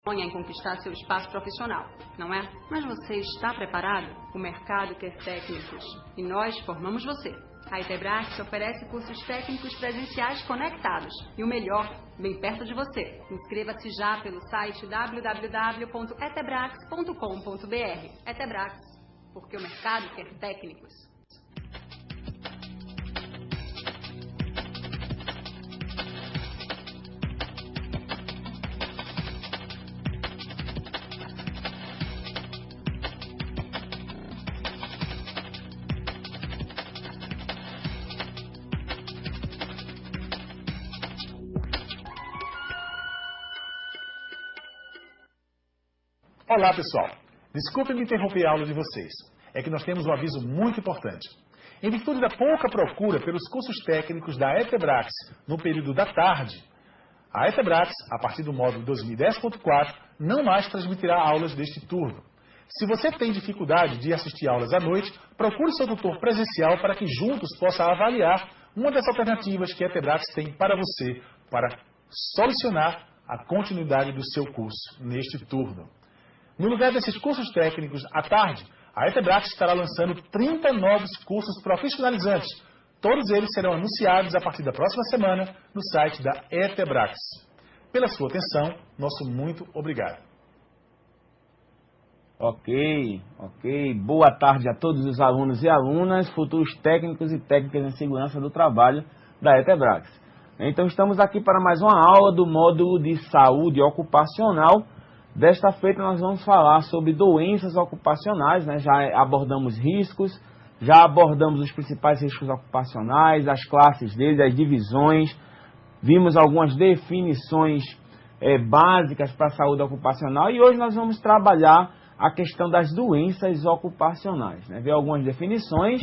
sonha em conquistar seu espaço profissional, não é? Mas você está preparado? O mercado quer técnicos e nós formamos você. A Etebrax oferece cursos técnicos presenciais conectados e o melhor, bem perto de você. Inscreva-se já pelo site www.etebrax.com.br. Etebrax, porque o mercado quer técnicos. Olá pessoal, desculpe me interromper a aula de vocês, é que nós temos um aviso muito importante. Em virtude da pouca procura pelos cursos técnicos da Etebrax no período da tarde, a Etebrax, a partir do módulo 2010.4, não mais transmitirá aulas deste turno. Se você tem dificuldade de assistir aulas à noite, procure seu tutor presencial para que juntos possa avaliar uma das alternativas que a Etebrax tem para você, para solucionar a continuidade do seu curso neste turno. No lugar desses cursos técnicos à tarde, a Etebrax estará lançando 30 novos cursos profissionalizantes. Todos eles serão anunciados a partir da próxima semana no site da Etebrax. Pela sua atenção, nosso muito obrigado. Ok. Boa tarde a todos os alunos e alunas, futuros técnicos e técnicas em segurança do trabalho da Etebrax. Então estamos aqui para mais uma aula do módulo de saúde ocupacional. Desta feita nós vamos falar sobre doenças ocupacionais, né? Já abordamos riscos, já abordamos os principais riscos ocupacionais, as classes deles, as divisões, vimos algumas definições básicas para a saúde ocupacional e hoje nós vamos trabalhar a questão das doenças ocupacionais, né? Ver algumas definições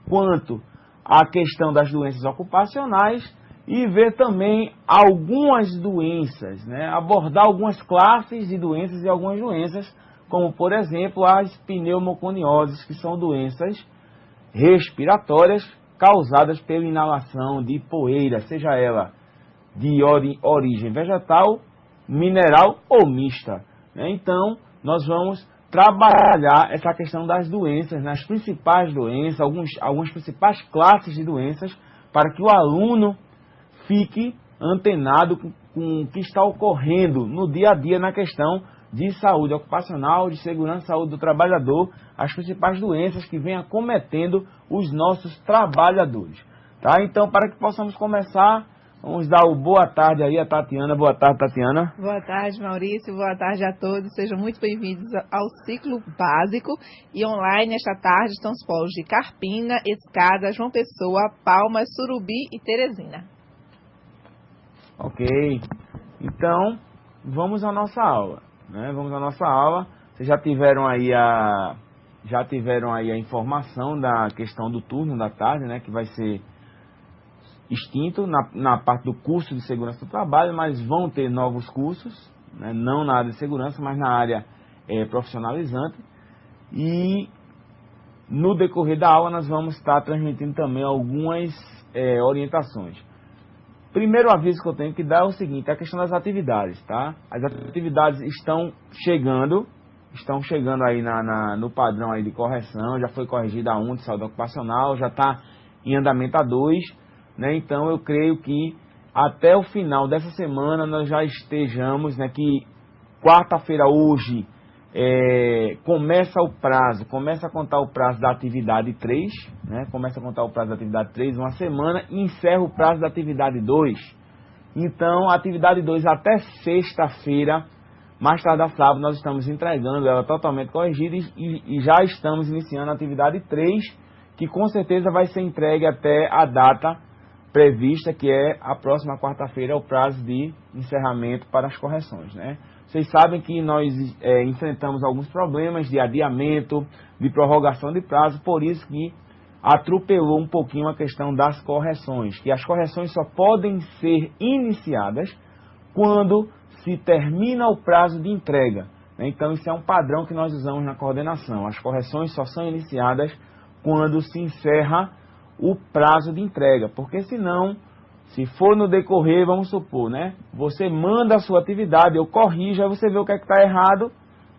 quanto à questão das doenças ocupacionais e ver também algumas doenças, né? Abordar algumas classes de doenças e algumas doenças, como por exemplo as pneumoconioses, que são doenças respiratórias causadas pela inalação de poeira, seja ela de origem vegetal, mineral ou mista, né? Então nós vamos trabalhar essa questão das doenças, nas principais doenças, algumas principais classes de doenças, para que o aluno fique antenado com o que está ocorrendo no dia a dia na questão de saúde ocupacional, de segurança e saúde do trabalhador, as principais doenças que vêm acometendo os nossos trabalhadores. Tá? Então, para que possamos começar, vamos dar o boa tarde aí a Tatiana. Boa tarde, Tatiana. Boa tarde, Maurício. Boa tarde a todos. Sejam muito bem-vindos ao ciclo básico e online. Esta tarde estão os polos de Carpina, Escada, João Pessoa, Palmas, Surubi e Teresina. Ok, então vamos à nossa aula, né? Vamos à nossa aula. Vocês já tiveram aí a informação da questão do turno da tarde, né? Que vai ser extinto na parte do curso de segurança do trabalho, mas vão ter novos cursos, né? Não na área de segurança, mas na área profissionalizante. E no decorrer da aula nós vamos estar transmitindo também algumas orientações. Primeiro aviso que eu tenho que dar é o seguinte, a questão das atividades, tá? As atividades estão chegando aí no padrão aí de correção, já foi corrigida a 1 de saúde ocupacional, já está em andamento a 2, né? Então eu creio que até o final dessa semana nós já estejamos, né, que quarta-feira hoje começa a contar o prazo da atividade 3, né? Começa a contar o prazo da atividade 3, uma semana, e encerra o prazo da atividade 2. Então, a atividade 2 até sexta-feira, mais tarde sábado, nós estamos entregando ela totalmente corrigida e já estamos iniciando a atividade 3, que com certeza vai ser entregue até a data prevista, que é a próxima quarta-feira, o prazo de encerramento para as correções, né? Vocês sabem que nós enfrentamos alguns problemas de adiamento, de prorrogação de prazo, por isso que atropelou um pouquinho a questão das correções, que as correções só podem ser iniciadas quando se termina o prazo de entrega. Então isso é um padrão que nós usamos na coordenação. As correções só são iniciadas quando se encerra o prazo de entrega, porque senão Se for no decorrer, vamos supor, né? Você manda a sua atividade, eu corrijo, aí você vê o que é que está errado,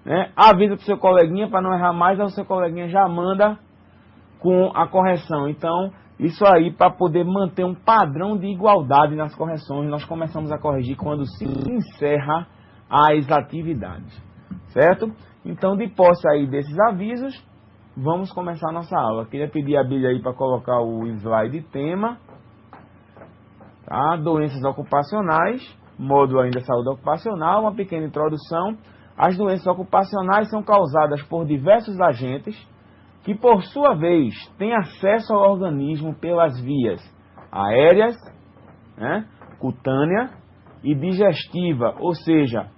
né? Avisa para o seu coleguinha para não errar mais, aí o seu coleguinha já manda com a correção. Então, isso aí para poder manter um padrão de igualdade nas correções, nós começamos a corrigir quando se encerra as atividades, certo? Então, de posse aí desses avisos, vamos começar a nossa aula. Queria pedir a Bíblia aí para colocar o slide tema. Tá? Doenças ocupacionais, módulo ainda saúde ocupacional, uma pequena introdução. As doenças ocupacionais são causadas por diversos agentes que, por sua vez, têm acesso ao organismo pelas vias aéreas, né, cutânea e digestiva, ou seja,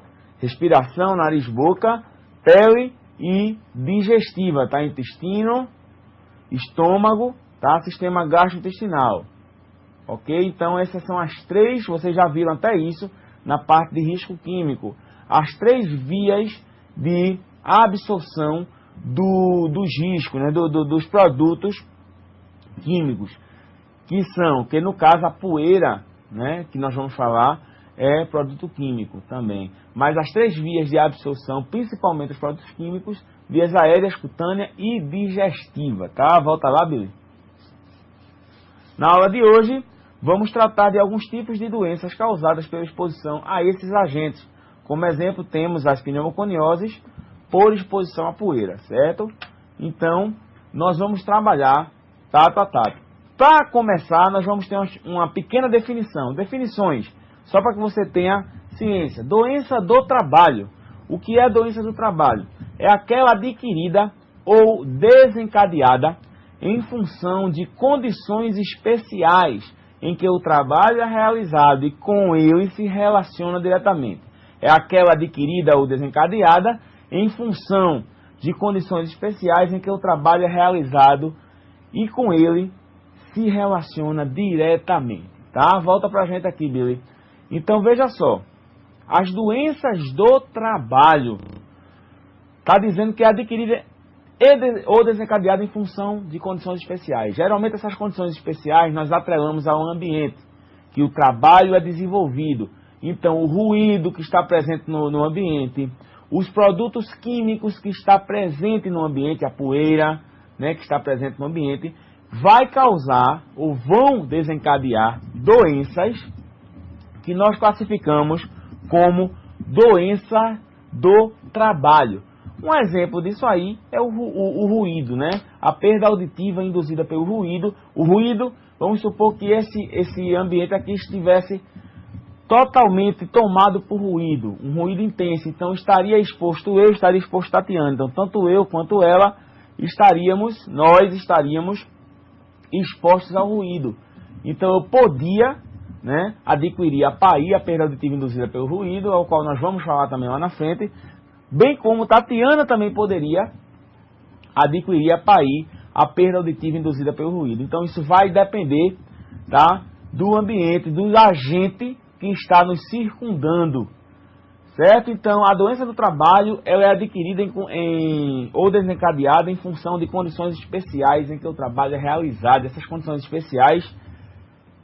respiração, nariz, boca, pele e digestiva, tá? Intestino, estômago, tá? Sistema gastrointestinal. Ok? Então essas são as três, vocês já viram até isso na parte de risco químico. As três vias de absorção dos riscos, né? Dos produtos químicos. Que no caso a poeira, né? Que nós vamos falar, é produto químico também. Mas as três vias de absorção, principalmente os produtos químicos, vias aéreas, cutânea e digestiva. Tá? Volta lá, Billy. Na aula de hoje, vamos tratar de alguns tipos de doenças causadas pela exposição a esses agentes. Como exemplo, temos as pneumoconioses por exposição à poeira, certo? Então, nós vamos trabalhar tato a tato. Para começar, nós vamos ter uma pequena definição. Definições, só para que você tenha ciência. Doença do trabalho. O que é doença do trabalho? É aquela adquirida ou desencadeada em função de condições especiais em que o trabalho é realizado e com ele se relaciona diretamente. É aquela adquirida ou desencadeada em função de condições especiais em que o trabalho é realizado e com ele se relaciona diretamente. Tá? Volta pra gente aqui, Billy. Então veja só, as doenças do trabalho, está dizendo que é adquirida ou desencadeada em função de condições especiais. Geralmente essas condições especiais nós atrelamos ao ambiente, que o trabalho é desenvolvido. Então o ruído que está presente no ambiente, os produtos químicos que está presente no ambiente, a poeira, né, que está presente no ambiente, vai causar ou vão desencadear doenças que nós classificamos como doença do trabalho. Um exemplo disso aí é o ruído, né? A perda auditiva induzida pelo ruído. O ruído, vamos supor que esse ambiente aqui estivesse totalmente tomado por ruído, um ruído intenso. Então estaria exposto Tatiana. Então tanto eu quanto ela nós estaríamos expostos ao ruído. Então eu podia, né, adquirir a PAI, a perda auditiva induzida pelo ruído, ao qual nós vamos falar também lá na frente, bem como Tatiana também poderia adquirir a PAI, a perda auditiva induzida pelo ruído. Então isso vai depender, tá, do ambiente, do agente que está nos circundando, certo? Então a doença do trabalho ela é adquirida ou desencadeada em função de condições especiais em que o trabalho é realizado. Essas condições especiais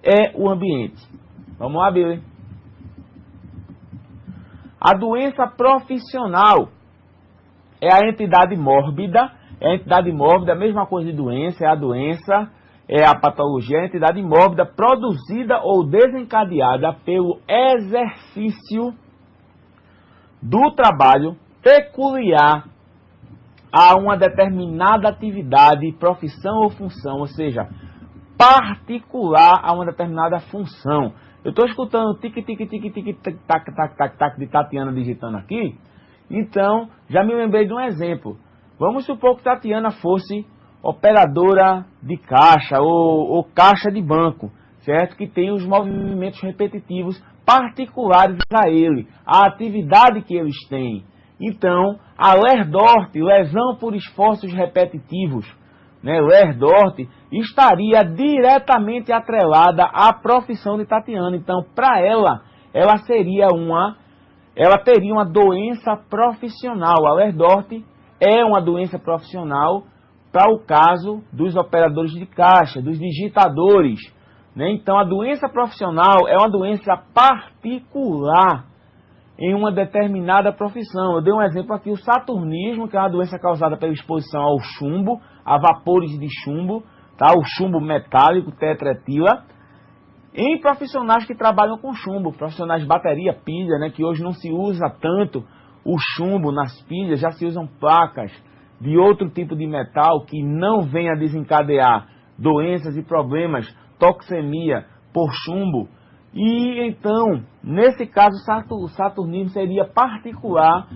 é o ambiente. Vamos lá, Billy. A doença profissional é a entidade mórbida. É a entidade mórbida, a mesma coisa de doença, é a doença, é a patologia, é a entidade mórbida produzida ou desencadeada pelo exercício do trabalho peculiar a uma determinada atividade, profissão ou função, ou seja, particular a uma determinada função. Eu estou escutando tic-tic-tic-tic-tac-tac-tac de Tatiana digitando aqui, então já me lembrei de um exemplo. Vamos supor que Tatiana fosse operadora de caixa ou caixa de banco, certo? Que tem os movimentos repetitivos particulares a ele, a atividade que eles têm. Então, a LERDORT, lesão por esforços repetitivos, né, LERDORT, estaria diretamente atrelada à profissão de Tatiana. Então, para ela teria uma doença profissional. A LERDORT é uma doença profissional para o caso dos operadores de caixa, dos digitadores, né? Então, a doença profissional é uma doença particular em uma determinada profissão. Eu dei um exemplo aqui, o saturnismo, que é uma doença causada pela exposição ao chumbo, a vapores de chumbo, tá? O chumbo metálico, tetraetila, em profissionais que trabalham com chumbo, profissionais de bateria, pilha, né? Que hoje não se usa tanto o chumbo nas pilhas, já se usam placas de outro tipo de metal que não venha desencadear doenças e problemas, toxemia por chumbo. E então, nesse caso, o saturnismo seria particular